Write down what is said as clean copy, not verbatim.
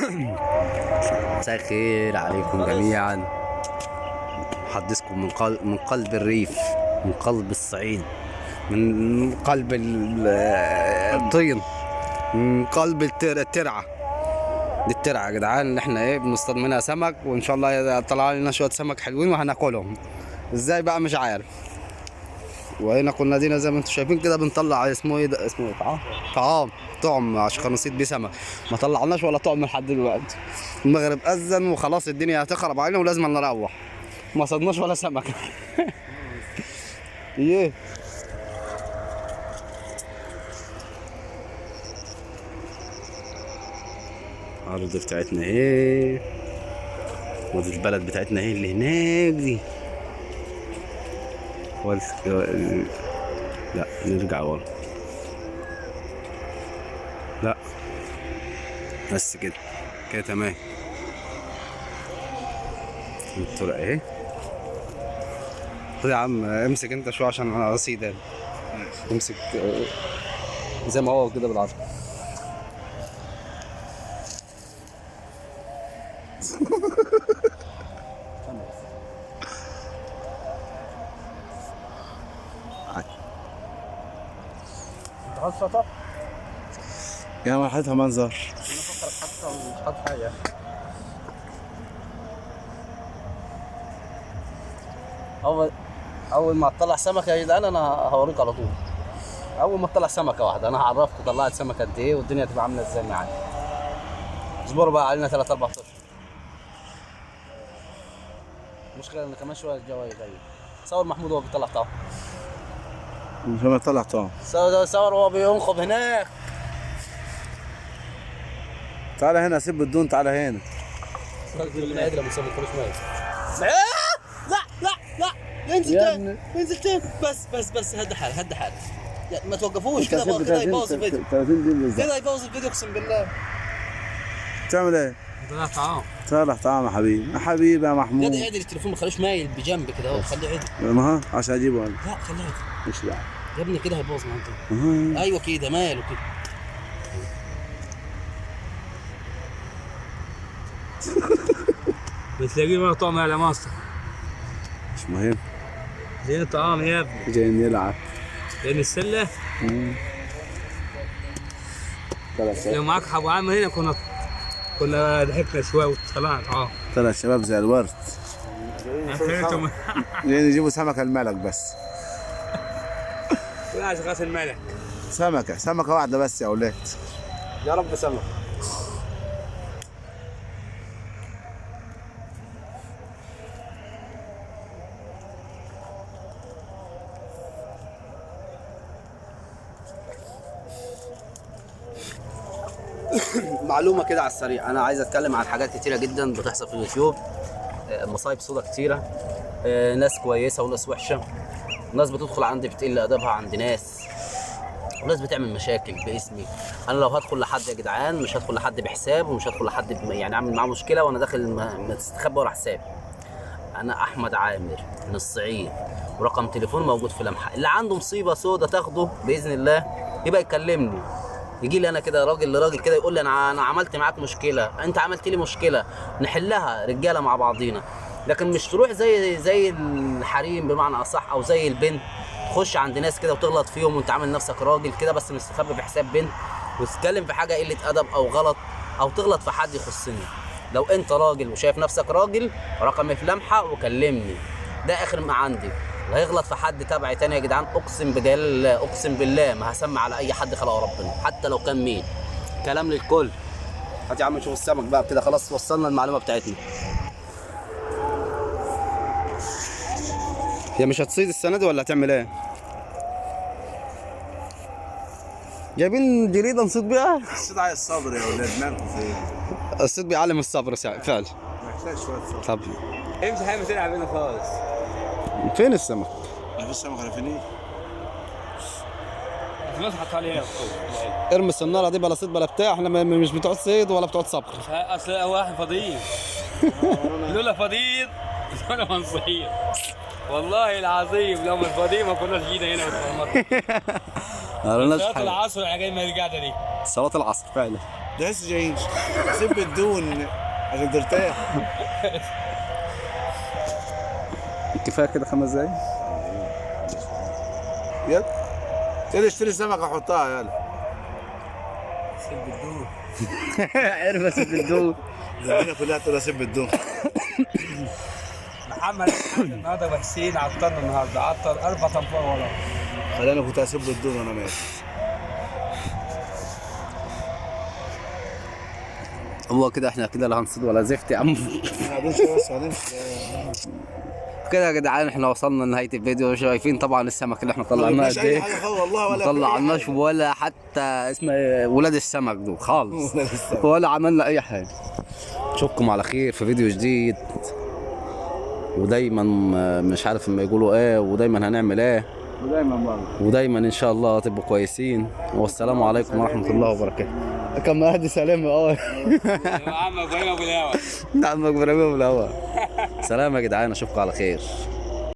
مساء الخير عليكم جميعا. أحدثكم من قلب الريف، من قلب الصعيد، من قلب الطين، من قلب الترعة. دي الترعة يا جدعان اللي احنا بنصطاد منها سمك، وان شاء الله طلع لنا شوية سمك حلوين وهناكلهم. ازاي بقى مش عارف. وهنا كنا دينا زي ما انتم شايفين كده بنطلع اسمه ايه ده، اسمه ايه، طعم عشان نصيد بيه سمك. ما طلعناش ولا طعم لحد دلوقتي. المغرب اذن وخلاص الدنيا هتخرب علينا ولازم نروح. ما صدناش ولا سمك. ايه الارض بتاعتنا ايه، ودي البلد بتاعتنا ايه اللي هناك دي. لا نرجع ورا، لا بس كده كده تمام. الطرق اهي. خد يا عم امسك انت شويه عشان انا رصيد. امسك زي ما هو كده بالعرض. انت عايز فطر؟ يا مرحلتها منظر. انا فكرت حتى مش حاطط حاجه. اول ما تطلع سمكه يا جدعان انا هوريك على طول. اول ما تطلع سمكه واحده انا هعرفكم طلعت سمكه قد ايه والدنيا هتبقى عامله ازاي معانا. اصبروا بقى علينا 3 4 اشهر. المشكله ان كمان شويه الجو هيغير. صور محمود وهو بيطلع طعم. مش ما طلع طعم. صور وهو بينخب هناك. تعال هنا سيب الدون، تعال هنا. لا لا لا انزل تاني، انزل تاني. بس هدي حالك يعني ما توقفوش كده بقى، كده يبوظ الفيديو. 30 دقيقة بالظبط. كده يبوظ الفيديو اقسم بالله. بتعمل ايه؟ طلع طعام. طلع طعام يا حبيبي، يا حبيبي يا محمود. عدل التليفون ما خلوش مايل بجنب كده اهو، خليه عدل. ما ها عشان اجيبه انا. لا خليه عدل مش دعوة. يا ابني، كده هيبوظ معاك. ايوه كده ماله كده. بتلاقيه ما طعم على ماستر. مش مهم. زين طعام يا ابني. جاي نلعب. لان السله طلع لو معاك ابو عامر هنا كنا ضحكنا شويه وطلعنا طلع شباب زي الورد. جايين يجيبوا سمكة الملك بس. ولا غاس الملك. سمكة واحدة بس يا اولاد. يا رب سمك. معلومة كده على السريع، أنا عايز أتكلم عن حاجات كتيرة جدا بتحصل في اليوتيوب. مصايب سودا كتيرة، ناس كويسة وناس وحشة، وناس بتدخل عندي بتقل أدبها عند ناس، وناس بتعمل مشاكل باسمي. أنا لو هدخل لحد يا جدعان مش هدخل لحد بحساب، ومش هدخل لحد يعني أعمل معاه مشكلة وأنا داخل مستخبى ورا حسابي. أنا أحمد عامر من الصعيد، ورقم تليفون موجود في لمحة. اللي عنده مصيبة سودا تاخده بإذن الله يبقى يكلمني، يجي لي انا كده راجل لراجل كده يقول لي انا عملت معاك مشكله، انت عملت لي مشكله، نحلها رجاله مع بعضينا. لكن مش تروح زي الحريم بمعنى اصح، او زي البنت تخش عند ناس كده وتغلط فيهم وانت عامل نفسك راجل كده بس مستخبي في حساب بنت، وتتكلم في حاجه قله ادب او غلط، او تغلط في حد يخصني. لو انت راجل وشايف نفسك راجل، رقمي في لمحه وكلمني، ده اخر ما عندي. هيغلط في حد تبعي تاني يا جدعان اقسم بجلال الله، اقسم بالله ما هسمع على اي حد خلقه ربنا حتى لو كان مين. كلام للكل. هات يا عم نشوف السمك بقى كده، خلاص وصلنا المعلومه بتاعتنا. هي مش هتصيد السنه دي ولا هتعمل ايه؟ جايبين جريده نصيد بيها. الصيد عايز صبر يا اولاد، مالكم فين؟ الصيد بيعلم الصبر فعلا. محتاج شوية صبر. طب امشي حاجه تلعب هنا خالص. فين السمك؟ ما فيش سمك ولا فيني؟ الناس حطها لي هنا. ارمي السناره دي بلا صيد بلا بتاع، احنا مش بتوع صيد ولا بتوع صبر. اصل هو واحد فضيل. لولا فضيل ولا منصير. والله العظيم لو مش فضيل ما كناش جينا هنا واتفرجنا. ما لناش صلاه حاجه. العصر على جاي ما القعده دي. صلاه العصر فعلا. ده لسه جايين. سيب الدون عشان ترتاح. كفايه كده 5 دقايق. يلا يلا اشتري سمكه حطها يلا. سيب الدور. عرف سيب الدول. الدنيا كلها تقول سيب الدون. محمد النهارده وحسين عطلنا النهارده، عطل 4 تنفار ورا. خلاني كنت هسيب الدون وانا ماشي. هو كده احنا كده لا هنصيد ولا زفت يا عم. بعدين شويه بس بعدين. كده يا جدعان احنا وصلنا لنهايه الفيديو. شايفين طبعا السمك اللي احنا طلعناه مش قد اي ايه. حاجه خالص والله ولا ما طلعناش ولا حتى اسمه ايه ولاد السمك دول خالص. ولاد السمك. ولا عملنا اي حاجه. اشوفكم على خير في فيديو جديد. ودايما مش عارف لما يقولوا ايه، ودايما هنعمل ايه، ودايما برضه. ودايما ان شاء الله تبقوا كويسين. والسلام عليكم ورحمه الله وبركاته. كم مهدي سلام يا عم ابراهيم ابو الهوا. عمك ابراهيم ابو الهوا. سلام يا جدعان، اشوفكم على خير.